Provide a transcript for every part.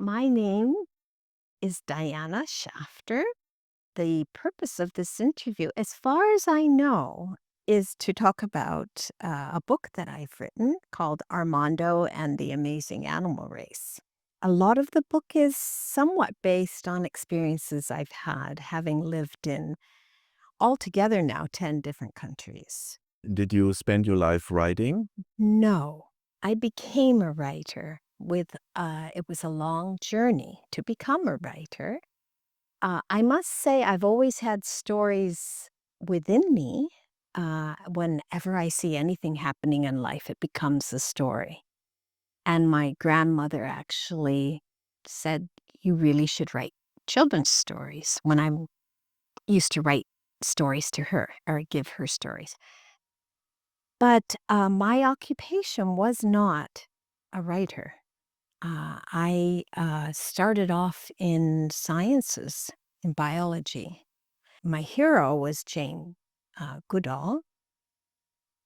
My name is Diana Schaffter. The purpose of this interview, as far as I know, is to talk about a book that I've written called Armando and the Amazing Animal Race. A lot of the book is somewhat based on experiences I've had having lived in altogether now 10 different countries. Did you spend your life writing? No, I became a writer it was a long journey to become a writer. I must say I've always had stories within me. Whenever I see anything happening in life, it becomes a story. And my grandmother actually said, "You really should write children's stories," when I used to write stories to her or give her stories. But my occupation was not a writer. I started off in sciences, in biology. My hero was Jane Goodall,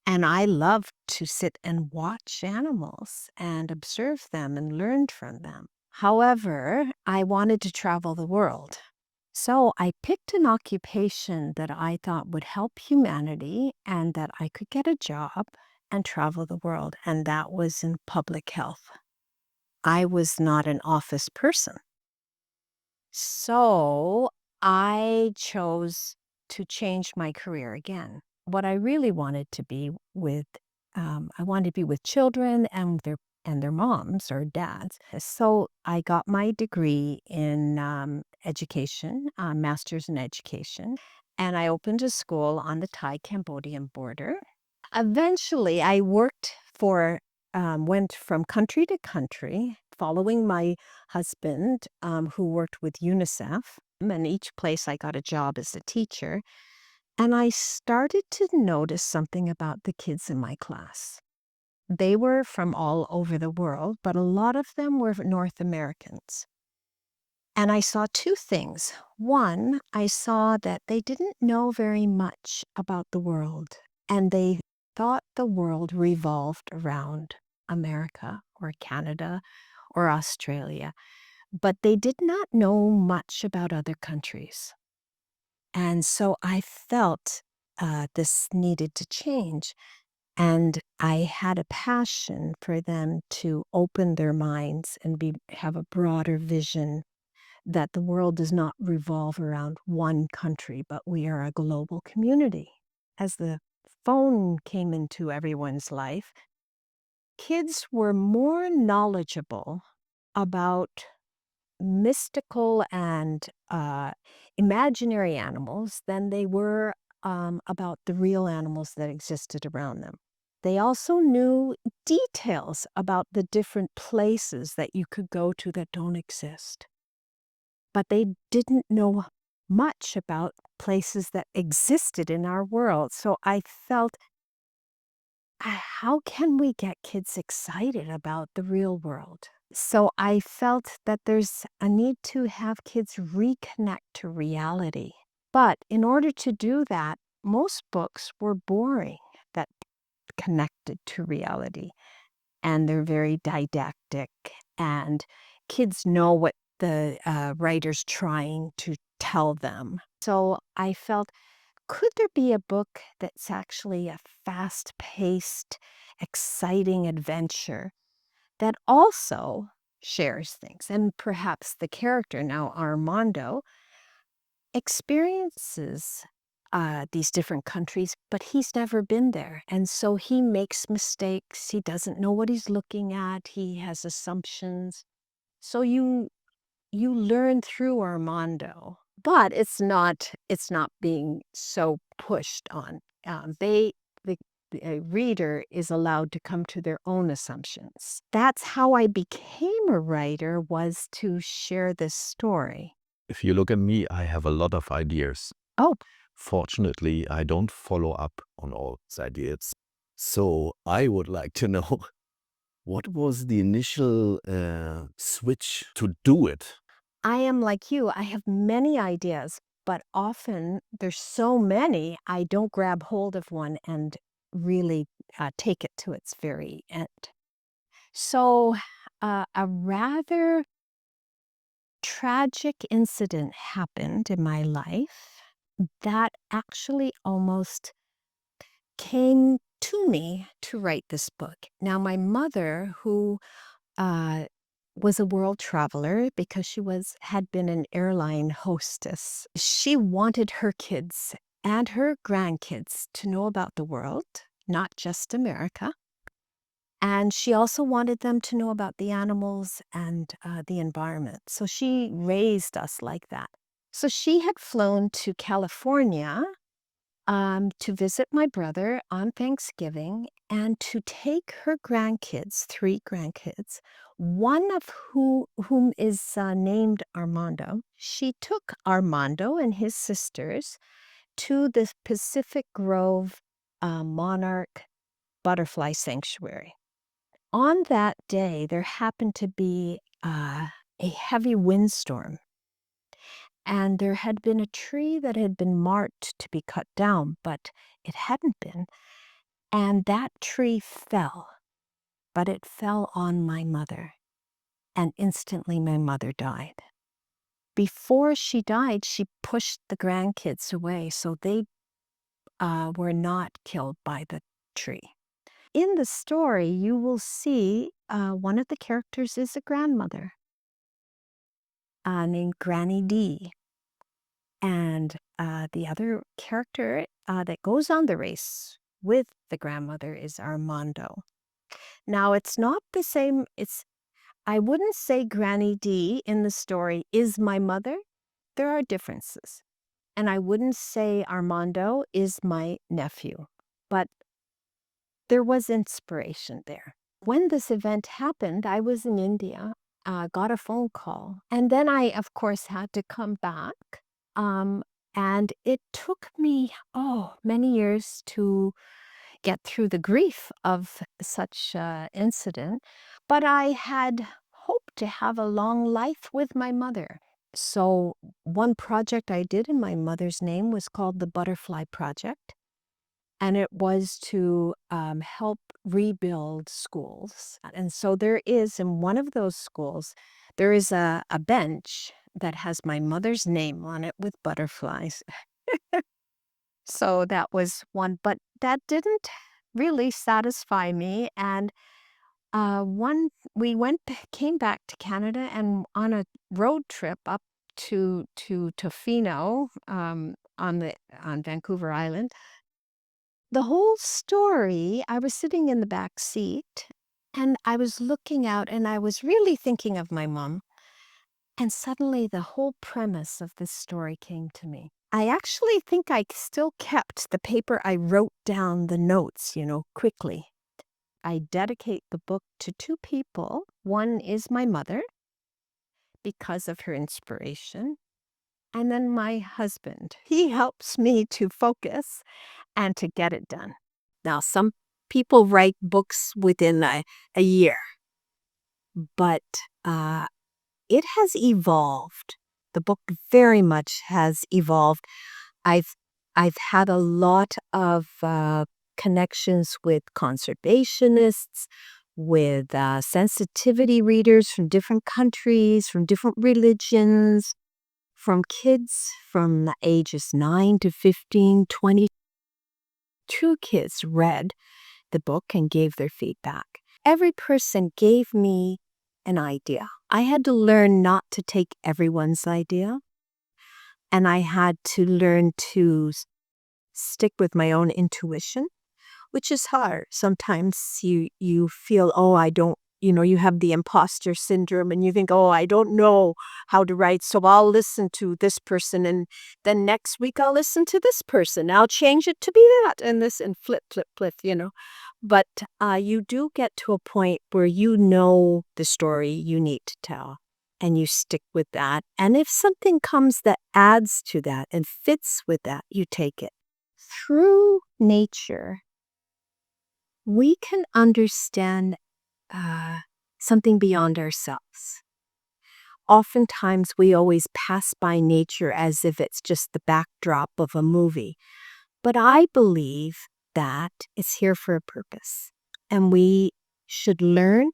and I loved to sit and watch animals and observe them and learn from them. However, I wanted to travel the world. So I picked an occupation that I thought would help humanity and that I could get a job and travel the world, and that was in public health. I was not an office person. So I chose to change my career again. What I really wanted to be with, I wanted to be with children and their moms or dads. So I got my degree in education, master's in education, and I opened a school on the Thai-Cambodian border. Eventually, I went from country to country, following my husband, who worked with UNICEF. And each place I got a job as a teacher. And I started to notice something about the kids in my class. They were from all over the world, but a lot of them were North Americans. And I saw two things. One, I saw that they didn't know very much about the world, and they thought the world revolved around America or Canada or Australia, but they did not know much about other countries. And so I felt this needed to change. And I had a passion for them to open their minds and have a broader vision that the world does not revolve around one country, but we are a global community. As the phone came into everyone's life, kids were more knowledgeable about mystical and imaginary animals than they were about the real animals that existed around them. They also knew details about the different places that you could go to that don't exist, but they didn't know much about places that existed in our world. So I felt, how can we get kids excited about the real world? So I felt that there's a need to have kids reconnect to reality. But in order to do that, most books were boring that connected to reality. And they're very didactic, and kids know what the writer's trying to tell them. So I felt, could there be a book that's actually a fast-paced, exciting adventure that also shares things? And perhaps the character, now Armando, experiences these different countries, but he's never been there. And so he makes mistakes. He doesn't know what he's looking at. He has assumptions. So you learn through Armando, but it's not being so pushed on. The reader is allowed to come to their own assumptions. That's how I became a writer, was to share this story. If you look at me, I have a lot of ideas. Oh, Fortunately, I don't follow up on all these ideas. So I would like to know what was the initial switch to do it? I am like you. I have many ideas, but often there's so many, I don't grab hold of one and really take it to its very end. So, a rather tragic incident happened in my life that actually almost came to me to write this book. Now, my mother, who uh, was a world traveler because she had been an airline hostess, she wanted her kids and her grandkids to know about the world, not just America. And she also wanted them to know about the animals and the environment. So she raised us like that. So she had flown to California to visit my brother on Thanksgiving and to take her grandkids, 3 grandkids, one of whom is named Armando. She took Armando and his sisters to the Pacific Grove Monarch Butterfly Sanctuary. On that day, there happened to be a heavy windstorm, and there had been a tree that had been marked to be cut down, but it hadn't been. And that tree fell, but it fell on my mother, and instantly my mother died. Before she died, she pushed the grandkids away, so they were not killed by the tree. In the story, you will see one of the characters is a grandmother named Granny D. And the other character that goes on the race with the grandmother is Armando. Now, it's not the same. I wouldn't say Granny D in the story is my mother. There are differences. And I wouldn't say Armando is my nephew. But there was inspiration there. When this event happened, I was in India, got a phone call, and then I, of course, had to come back. And it took me, many years to get through the grief of such incident. But I had hoped to have a long life with my mother. So one project I did in my mother's name was called the Butterfly Project. And it was to help rebuild schools. And so there is, in one of those schools, there is a bench that has my mother's name on it with butterflies. So that was one, but that didn't really satisfy me. And we came back to Canada and on a road trip up to Tofino on Vancouver Island. The whole story, I was sitting in the back seat and I was looking out and I was really thinking of my mom. And suddenly the whole premise of this story came to me. I actually think I still kept the paper I wrote down the notes, quickly. I dedicate the book to 2 people. One is my mother because of her inspiration, and then my husband. He helps me to focus and to get it done. Now, some people write books within a year, but it has evolved. The book very much has evolved. I've had a lot of connections with conservationists, with sensitivity readers from different countries, from different religions, from kids from the ages 9 to 15, 20. 2 kids read the book and gave their feedback. Every person gave me an idea. I had to learn not to take everyone's idea, and I had to learn to stick with my own intuition, which is hard. Sometimes you feel, I don't, you have the imposter syndrome and you think, I don't know how to write, so I'll listen to this person and then next week I'll listen to this person. I'll change it to be that and this and flip, flip, flip, But you do get to a point where you know the story you need to tell and you stick with that. And if something comes that adds to that and fits with that, you take it. Through nature, we can understand something beyond ourselves. Oftentimes, we always pass by nature as if it's just the backdrop of a movie. But I believe that it's here for a purpose. And we should learn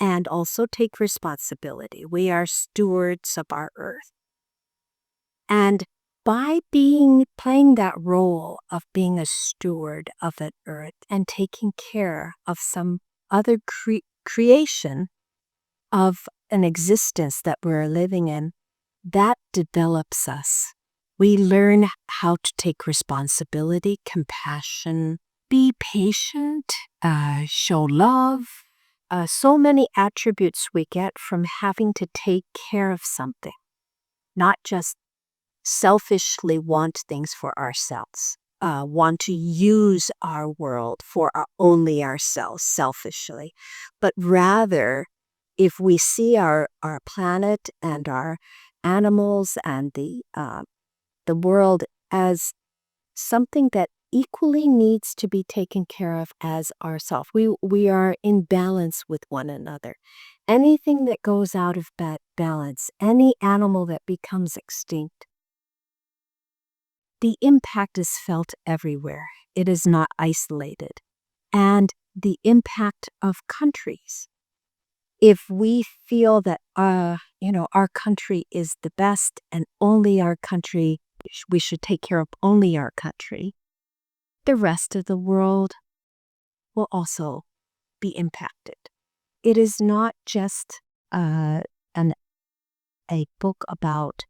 and also take responsibility. We are stewards of our earth. And by playing that role of being a steward of that earth and taking care of some other creation of an existence that we're living in, that develops us. We learn how to take responsibility, compassion, be patient, show love. So many attributes we get from having to take care of something, not just selfishly want things for ourselves, want to use our world for only ourselves selfishly, but rather if we see our planet and our animals and the world as something that equally needs to be taken care of as ourselves. We are in balance with one another. Anything that goes out of balance, any animal that becomes extinct, the impact is felt everywhere. It is not isolated. And the impact of countries. If we feel that our country is the best and only our country, we should take care of only our country, the rest of the world will also be impacted. It is not just a book about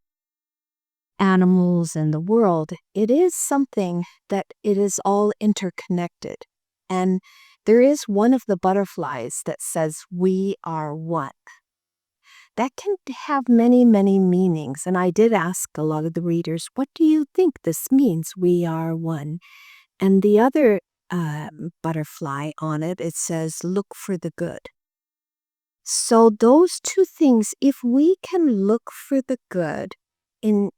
animals and the world. It is something that it is all interconnected. And there is one of the butterflies that says, "We are one." That can have many, many meanings. And I did ask a lot of the readers, what do you think this means, we are one? And the other butterfly on it, it says, look for the good. So those two things, if we can look for the good in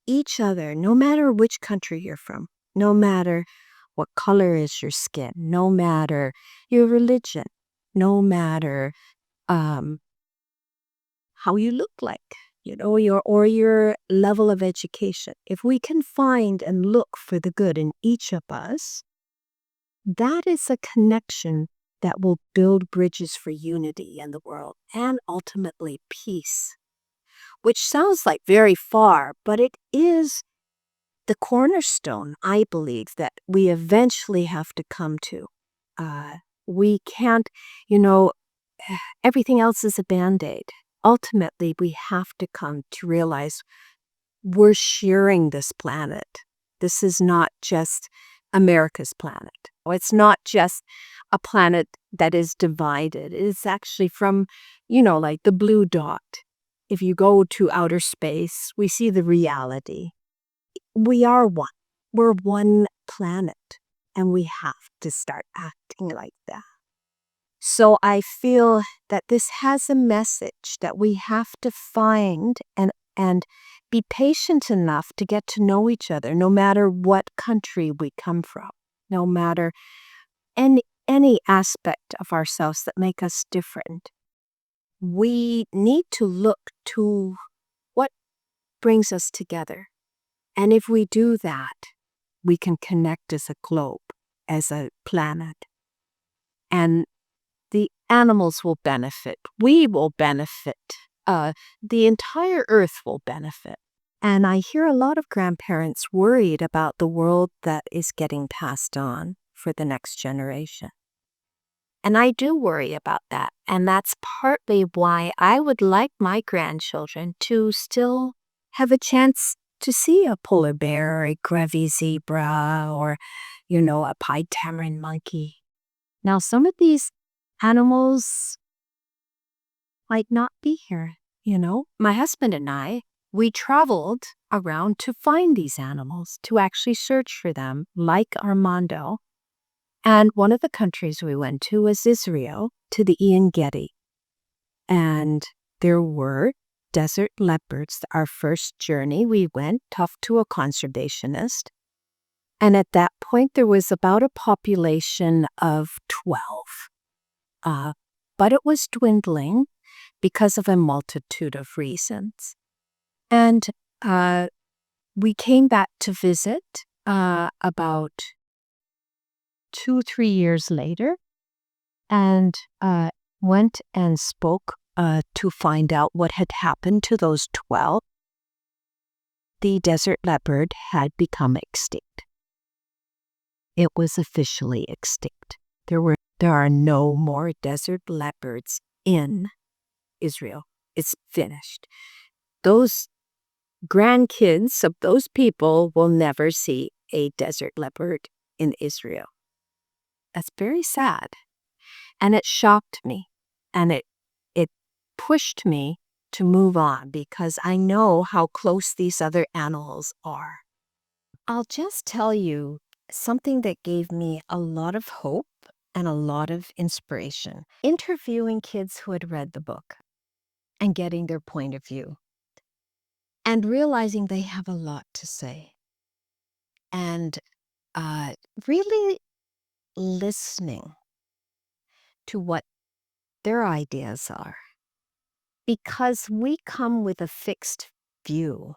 each other, no matter which country you're from, no matter what color is your skin, no matter your religion, no matter how you look like, your level of education. If we can find and look for the good in each of us, that is a connection that will build bridges for unity in the world and ultimately peace, which sounds like very far, but it is the cornerstone, I believe, that we eventually have to come to. We can't, everything else is a Band-Aid. Ultimately, we have to come to realize we're sharing this planet. This is not just America's planet. It's not just a planet that is divided. It's actually from, like the blue dot. If you go to outer space, we see the reality. We are one. We're one planet, and we have to start acting like that. So I feel that this has a message that we have to find and be patient enough to get to know each other, no matter what country we come from, no matter any aspect of ourselves that make us different. We need to look to what brings us together. And if we do that, we can connect as a globe, as a planet. And the animals will benefit. We will benefit. The entire earth will benefit. And I hear a lot of grandparents worried about the world that is getting passed on for the next generation. And I do worry about that. And that's partly why I would like my grandchildren to still have a chance to see a polar bear or a Grevy's zebra or, a pied tamarin monkey. Now, some of these animals might not be here, My husband and I, we traveled around to find these animals, to actually search for them, like Armando. And one of the countries we went to was Israel, to the Engedi. And there were desert leopards. Our first journey, we went, talked to a conservationist. And at that point, there was about a population of 12. But it was dwindling because of a multitude of reasons. And we came back to visit about 2-3 years later. And went and spoke to find out what had happened to those 12. The desert leopard had become extinct. It was officially extinct. There are no more desert leopards in Israel. It's finished. Those grandkids of those people will never see a desert leopard in Israel. That's very sad. And it shocked me. And it pushed me to move on because I know how close these other animals are. I'll just tell you something that gave me a lot of hope and a lot of inspiration. Interviewing kids who had read the book and getting their point of view and realizing they have a lot to say and really listening to what their ideas are. Because we come with a fixed view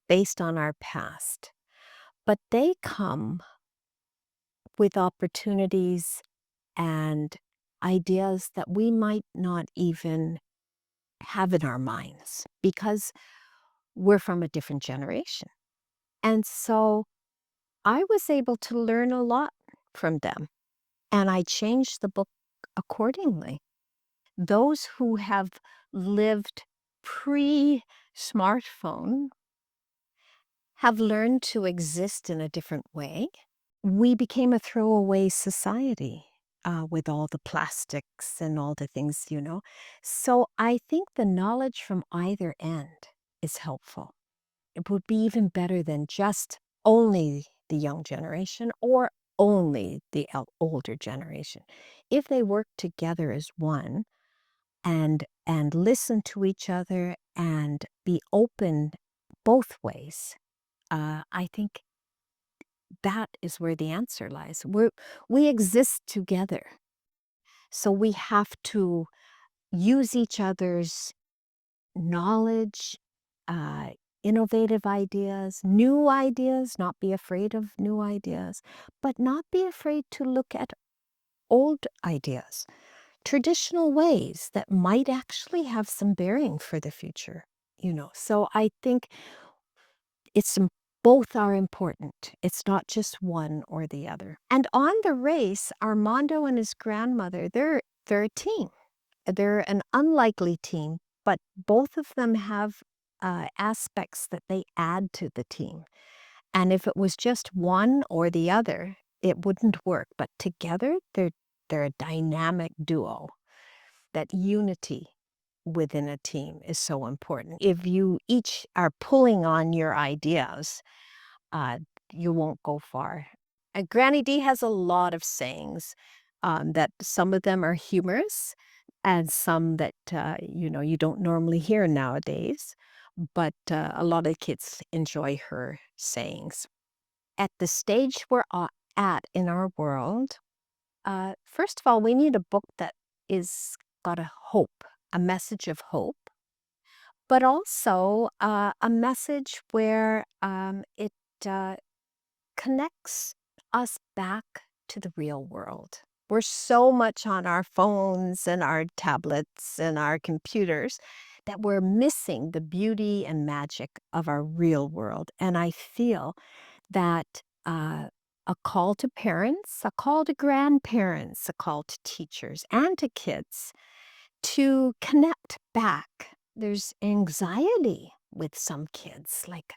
based on our past, but they come with opportunities and ideas that we might not even have in our minds because we're from a different generation. And so I was able to learn a lot from them, and I changed the book accordingly. Those who have lived pre smartphone have learned to exist in a different way. We became a throwaway society with all the plastics and all the things, you know. So I think the knowledge from either end is helpful. It would be even better than just only the young generation or only the older generation. If they work together as one and listen to each other and be open both ways, I think that is where the answer lies. We exist together. So we have to use each other's knowledge, uh, innovative ideas, not be afraid of new ideas, but not be afraid to look at old ideas, traditional ways that might actually have some bearing for the future, you know. So I think it's both are important. It's not just one or the other. And on the race, Armando and his grandmother, they're a team. They're an unlikely team, but both of them have aspects that they add to the team. And if it was just one or the other, it wouldn't work. But together, they're a dynamic duo. That unity within a team is so important. If you each are pulling on your ideas, uh, you won't go far. Granny D has a lot of sayings that some of them are humorous and some that, you don't normally hear nowadays. But a lot of kids enjoy her sayings. At the stage we're at in our world, first of all, we need a book that is got a hope, a message of hope, but also a message where it uh, connects us back to the real world. We're so much on our phones and our tablets and our computers that we're missing the beauty and magic of our real world. And I feel that a call to parents, a call to grandparents, a call to teachers and to kids to connect back. There's anxiety with some kids, like,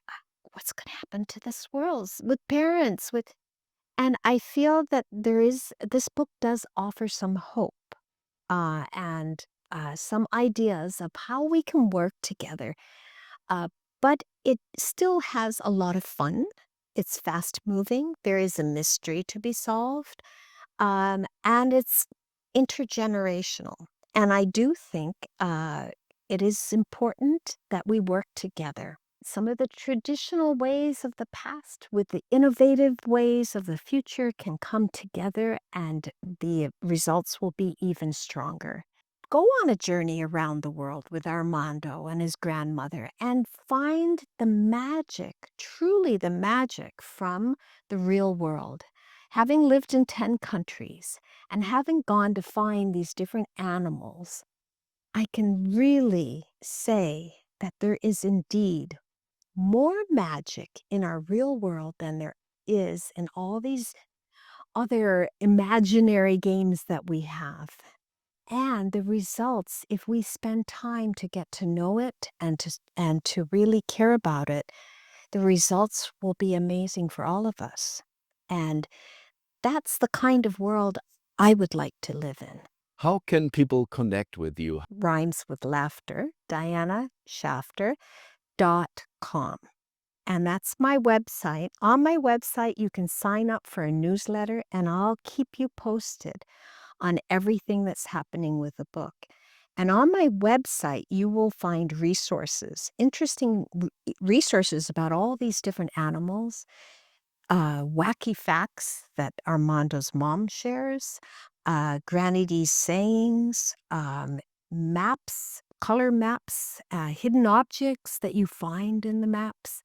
what's going to happen to this world with parents, and I feel that this book does offer some hope and some ideas of how we can work together. Uh, but it still has a lot of fun. It's fast moving. There is a mystery to be solved. And it's intergenerational. And I do think it is important that we work together. Some of the traditional ways of the past with the innovative ways of the future can come together, and the results will be even stronger. Go on a journey around the world with Armando and his grandmother and find the magic, truly the magic from the real world. Having lived in 10 countries and having gone to find these different animals, I can really say that there is indeed more magic in our real world than there is in all these other imaginary games that we have. And the results, if we spend time to get to know it and to really care about it, the results will be amazing for all of us. And that's the kind of world I would like to live in. How can people connect with you? Rhymes with laughter, Diana Schaffter .com. And that's my website. On my website, you can sign up for a newsletter, and I'll keep you posted on everything that's happening with the book. And on my website, you will find resources, interesting resources about all these different animals, wacky facts that Armando's mom shares, Granny D's sayings, maps, color maps, hidden objects that you find in the maps,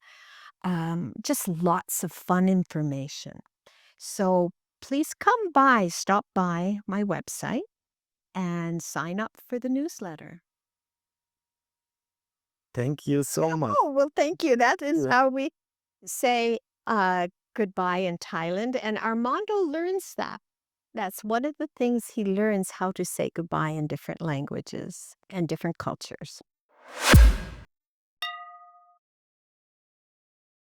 just lots of fun information. So please stop by my website and sign up for the newsletter. Thank you so much. Oh, well, thank you. That is how we say goodbye in Thailand. And Armando learns that. That's one of the things he learns, how to say goodbye in different languages and different cultures.